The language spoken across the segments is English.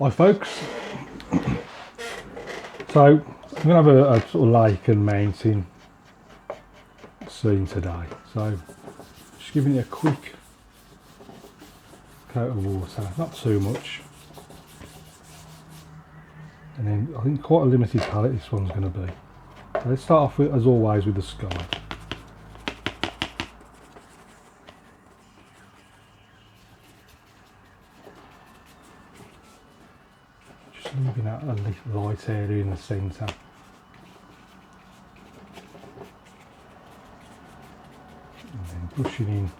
Hi folks, so I'm going to have a sort of lake and mountain scene today. So just giving it a quick coat of water, not too much. And then I think quite a limited palette this one's going to be. So let's start off with, as always, with the sky. Just leaving out a light area in the centre. And then brushing in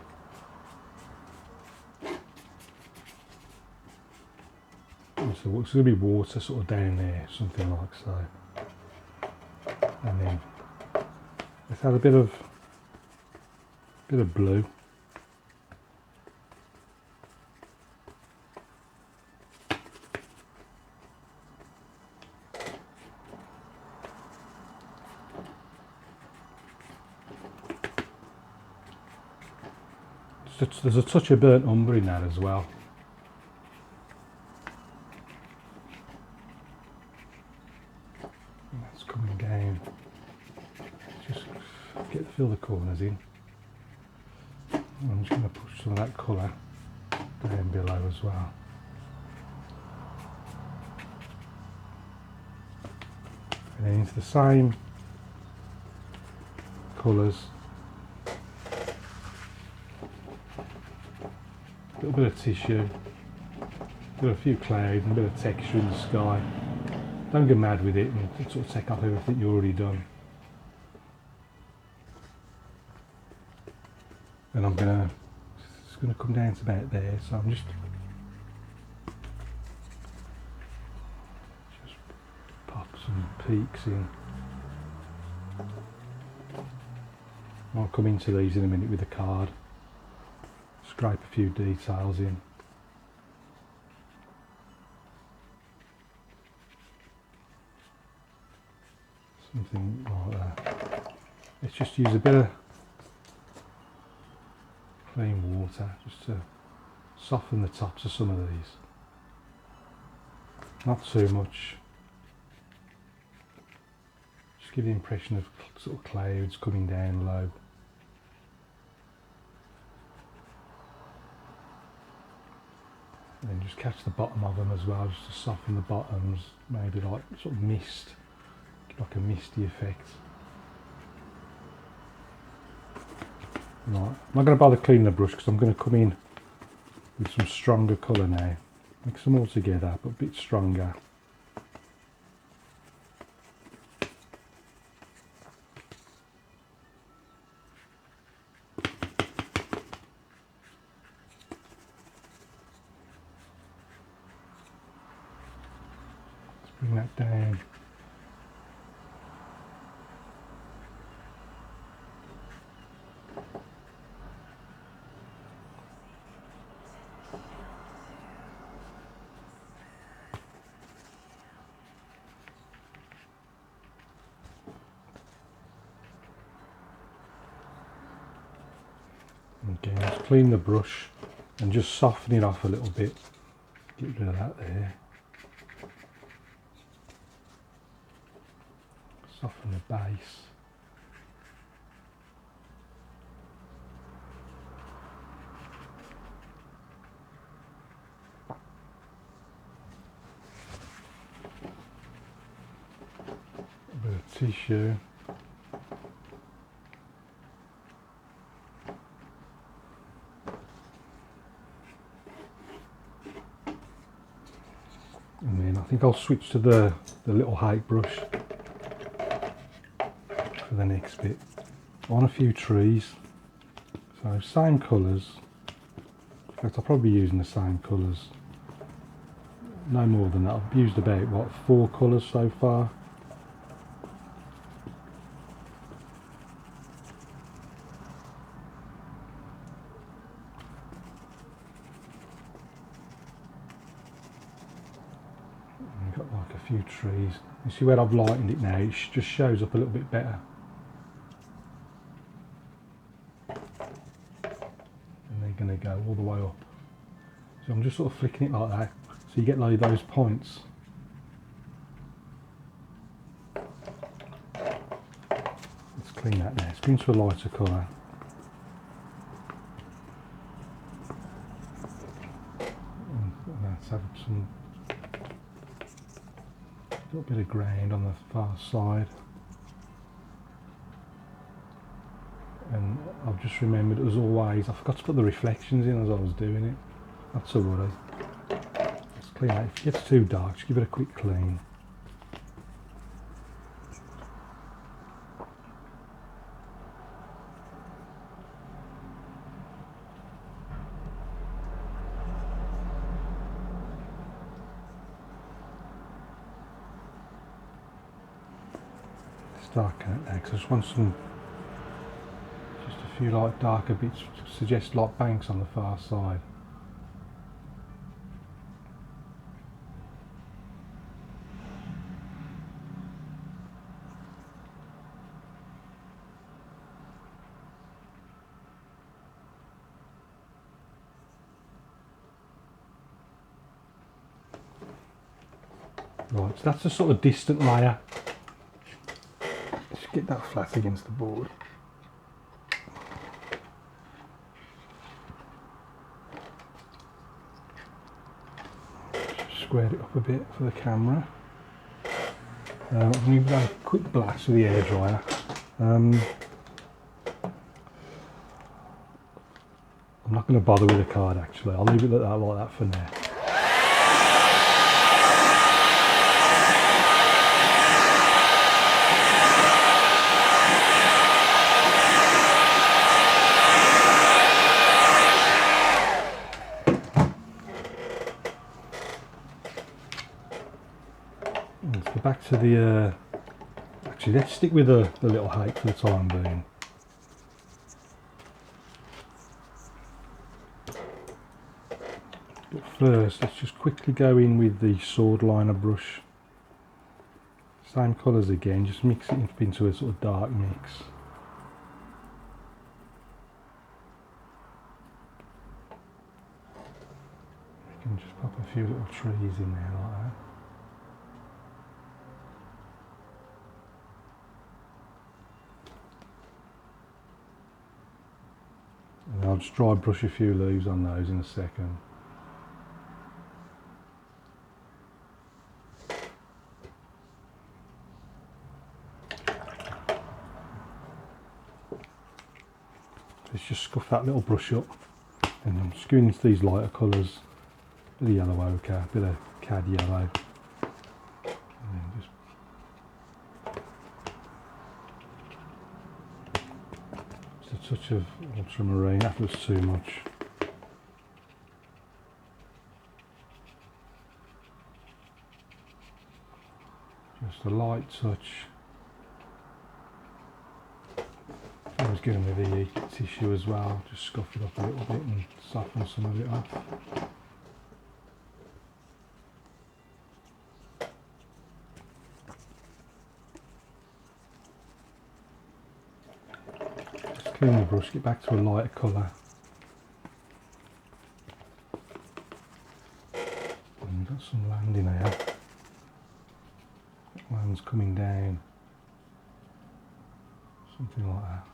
so it's going to be water sort of down there, something like so. And then let's add a bit of blue. There's a touch of burnt umber in that as well. And that's coming down. Just fill the corners in. And I'm just going to push some of that colour down below as well. And then into the same colours. A little bit of tissue, got a few clouds and a bit of texture in the sky. Don't get mad with it and sort of take off everything you've already done. And it's gonna come down to about there, so I'm just pop some peaks in. I'll come into these in a minute with the card. Scrape a few details in. Something like that. Let's just use a bit of clean water just to soften the tops of some of these. Not too much. Just give the impression of sort of clouds coming down low. And then just catch the bottom of them as well, just to soften the bottoms, maybe like sort of mist, like a misty effect. Right, I'm not going to bother cleaning the brush because I'm going to come in with some stronger colour now. Mix them all together, but a bit stronger. Bring that down. Again, just clean the brush and just soften it off a little bit. Get rid of that there. Soften the base. A bit of tissue. And then I think I'll switch to the little height brush for the next bit. On a few trees, so same colours. In fact, I'll probably be using the same colours. No more than that. I've used about what, 4 colours so far. I've got like a few trees. You see where I've lightened it now, it just shows up a little bit better. And they're going to go all the way up. So I'm just sort of flicking it like that, So you get like those points. Let's clean that now. Let's go into a lighter colour. And let's have some little bit of ground on the far side. And I've just remembered, as always, I forgot to put the reflections in as I was doing it. That's a worry. Let's clean that. If it gets too dark, just give it a quick clean. Let's darken it now, because I just want some, just a few like darker bits to suggest like banks on the far side. Right, so that's a sort of distant layer. Just get that flat against the board. Just squared it up a bit for the camera. I'm going to give a quick blast with the hairdryer. I'm not going to bother with the card actually, I'll leave it like that for now. Let's go back to the, actually let's stick with the little height for the time being. But first, let's just quickly go in with the sword liner brush. Same colours again, just mix it into a sort of dark mix. You can just pop a few little trees in there like that. And I'll just dry brush a few leaves on those in a second. Let's just scuff that little brush up, and I'm just going into these lighter colours, a bit of yellow ochre, a bit of cad yellow, and then just a touch of ultramarine. That was too much. Just a light touch. I was going with the tissue as well, just scuff it up a little bit and soften some of it off. Just clean the brush, get back to a lighter colour. And we've got some land in here. Land's coming down. Something like that.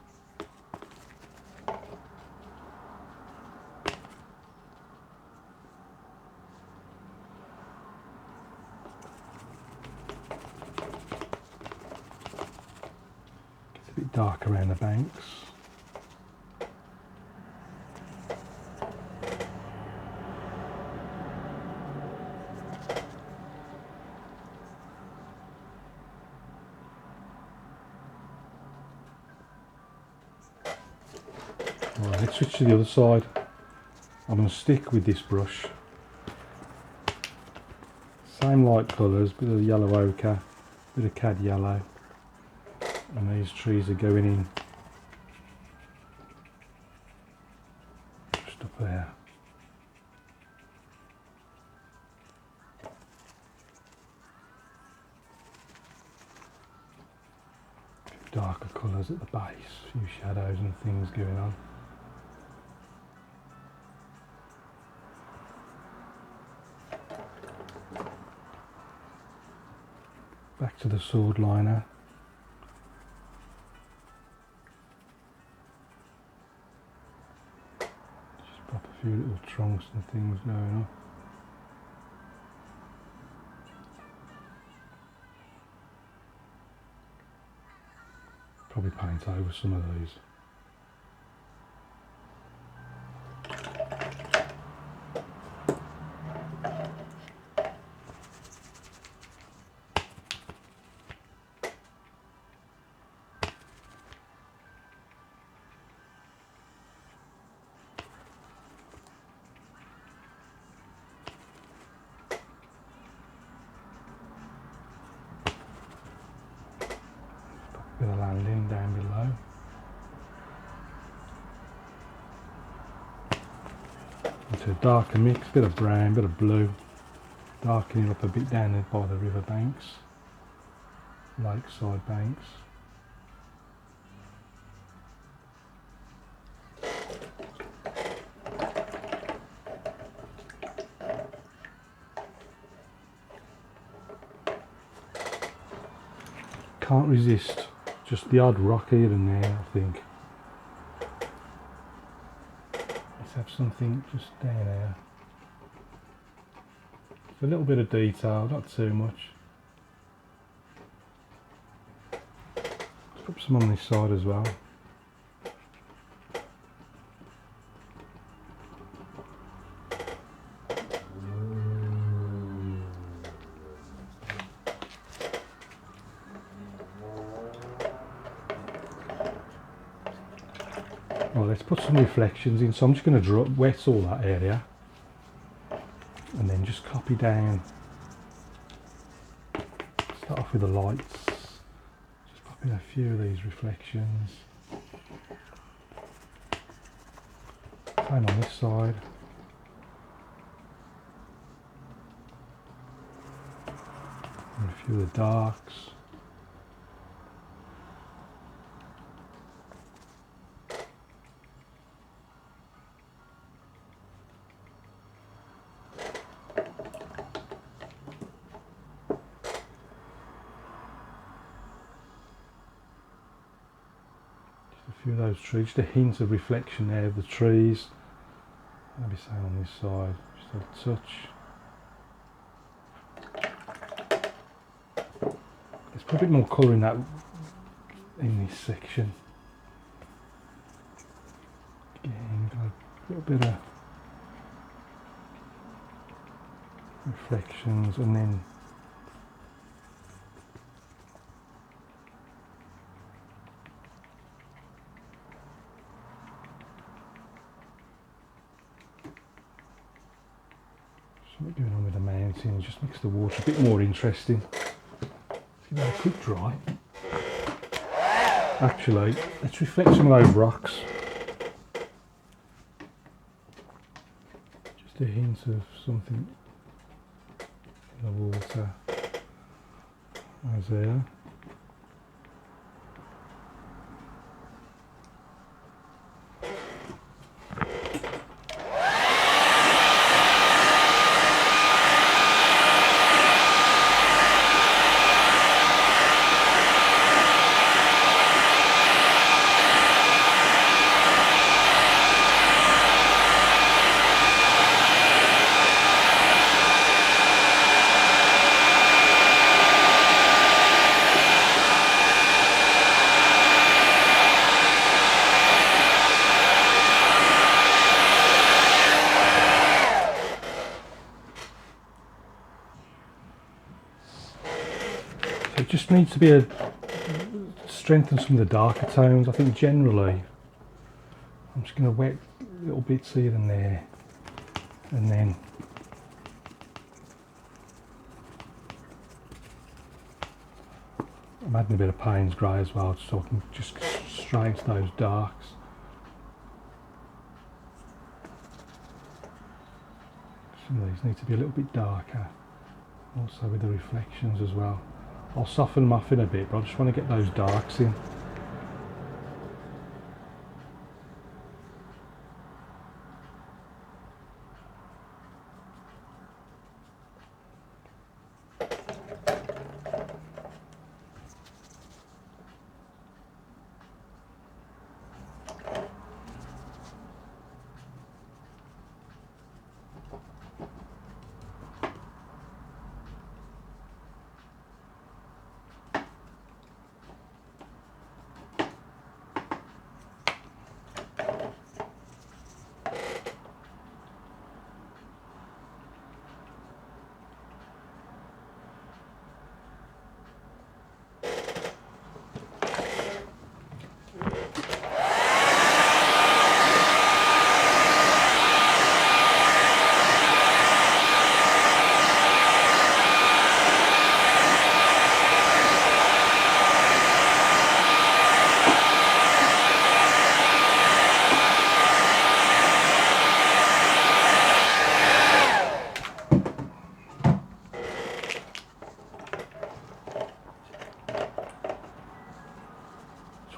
Bit dark around the banks. Right, let's switch to the other side. I'm going to stick with this brush. Same light colours, bit of yellow ochre, bit of cad yellow. And these trees are going in just up there. Darker colours at the base, a few shadows and things going on. Back to the sword liner. Just pop a few little trunks and things going on. Probably paint over some of these. Bit of landing down below. Into a darker mix, bit of brown, bit of blue, darkening up a bit down there by the river banks, lakeside banks. Can't resist just the odd rock here and there, I think. Let's have something just down there. It's a little bit of detail, not too much. Let's put some on this side as well. Well, let's put some reflections in, so I'm just going to wet all that area and then just copy down. Start off with the lights, just pop in a few of these reflections. Same on this side. And a few of the darks. A few of those trees, just a hint of reflection there of the trees. Maybe same on this side, just a touch. Let's put a bit more colour in that, in this section. Again, got a little bit of reflections, and then something going on with the mountain, just makes the water a bit more interesting. Let's give it a quick dry. Actually, let's reflect some of those rocks. Just a hint of something in the water. As there. It just needs to be strengthen some of the darker tones. I think generally I'm just going to wet little bits here and there, and then I'm adding a bit of Payne's grey as well, so I can just straight into those darks. Some of these need to be a little bit darker, also with the reflections as well. I'll soften them off in a bit, but I just want to get those darks in.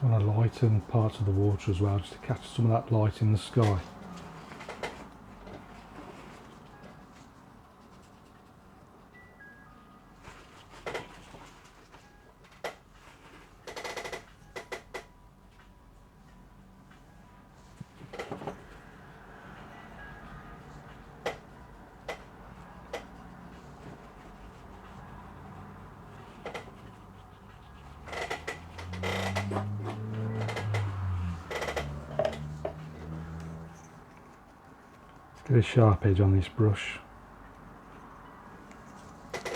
Just want to lighten parts of the water as well, just to catch some of that light in the sky. Get a sharp edge on this brush. Let's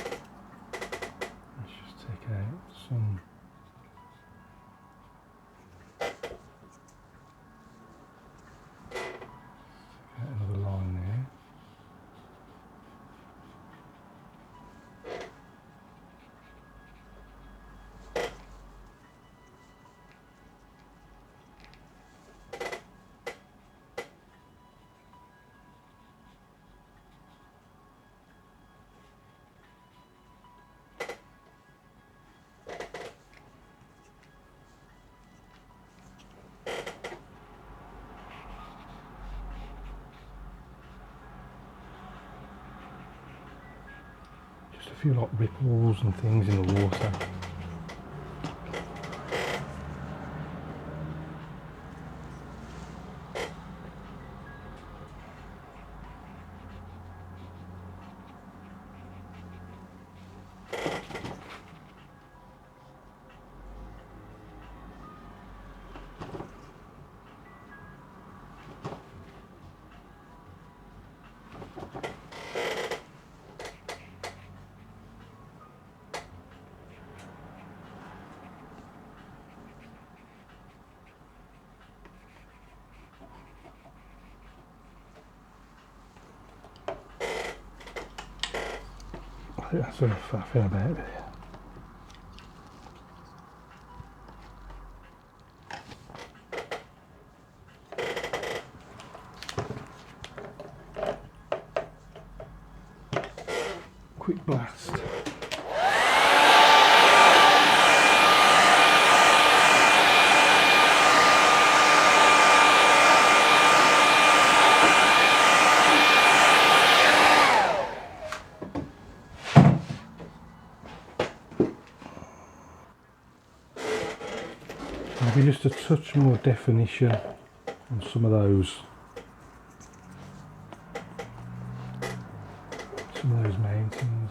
just take out some. Get another line there. Just a few like ripples and things in the water. I think that's enough faffing about it. Quick blast. Maybe just a touch more definition on some of those mountains.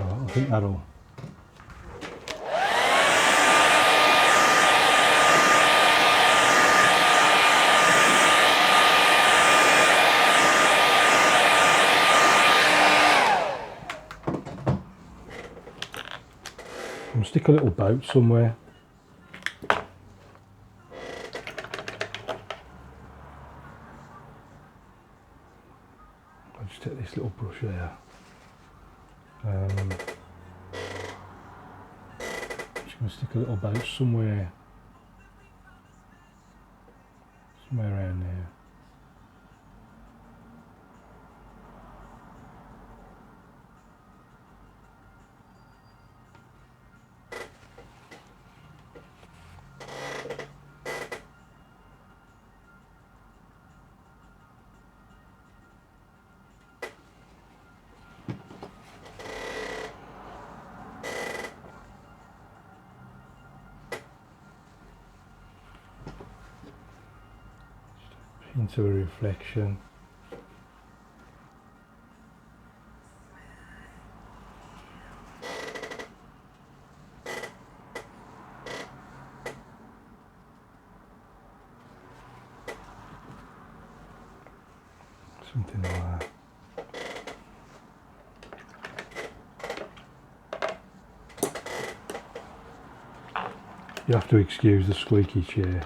I think that'll. I'm stick a little boat somewhere. I'll just take this little brush there. Just going to stick a little boat somewhere around there. Into a reflection. something like that. You have to excuse the squeaky chair.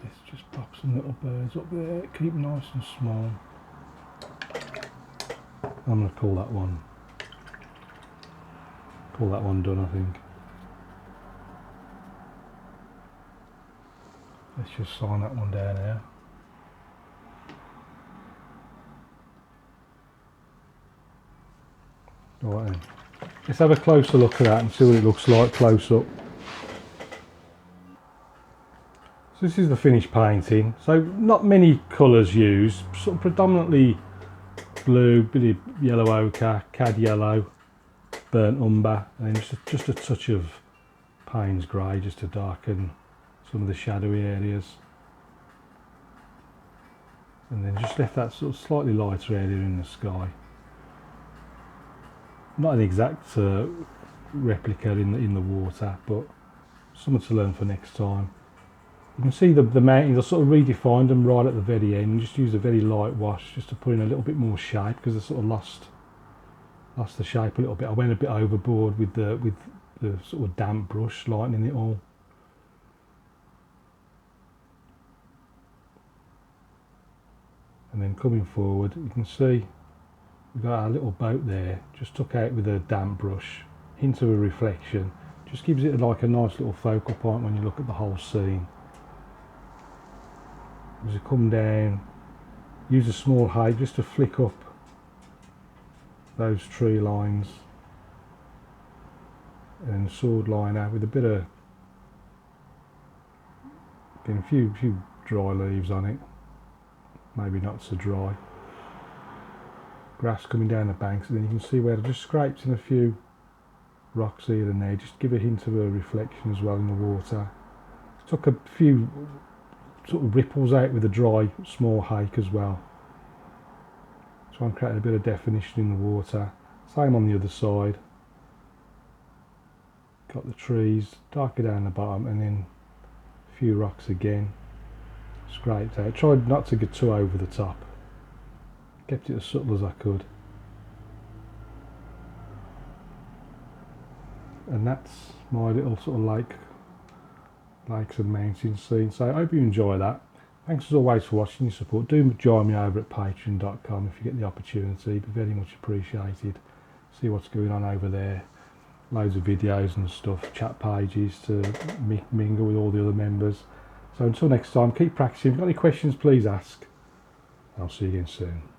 Let's just pop some little birds up there, keep them nice and small. I'm going to call that one done, I think. Let's just sign that one down here. Right then. Let's have a closer look at that and see what it looks like close up. So this is the finished painting. So not many colours used, sort of predominantly blue, bit of yellow ochre, cad yellow, burnt umber, and then just a touch of Payne's grey just to darken some of the shadowy areas. And then just left that sort of slightly lighter area in the sky. Not an exact replica in the water, but something to learn for next time. You can see the mountains, I sort of redefined them right at the very end, just used a very light wash just to put in a little bit more shape, because I sort of lost the shape a little bit. I went a bit overboard with the sort of damp brush, lightening it all. And then coming forward, you can see we've got our little boat there, just took out with a damp brush, hint of a reflection, just gives it like a nice little focal point when you look at the whole scene. As you come down, use a small height just to flick up those tree lines, and sword liner with a bit of, getting a few dry leaves on it, maybe not so dry. Grass coming down the banks, and then you can see where it just scrapes in a few rocks here and there, just give a hint of a reflection as well in the water. Took a few sort of ripples out with a dry small hake as well. Try and create a bit of definition in the water. Same on the other side. Got the trees, darker down the bottom, and then a few rocks again. Scraped out. Tried not to get too over the top. Kept it as subtle as I could. And that's my little sort of lakes and mountains scene. So I hope you enjoy that. Thanks as always for watching, your support. Do join me over at patreon.com if you get the opportunity. It'd be very much appreciated. See what's going on over there. Loads of videos and stuff, chat pages to mingle with all the other members. So until next time, keep practicing. If you've got any questions, please ask. I'll see you again soon.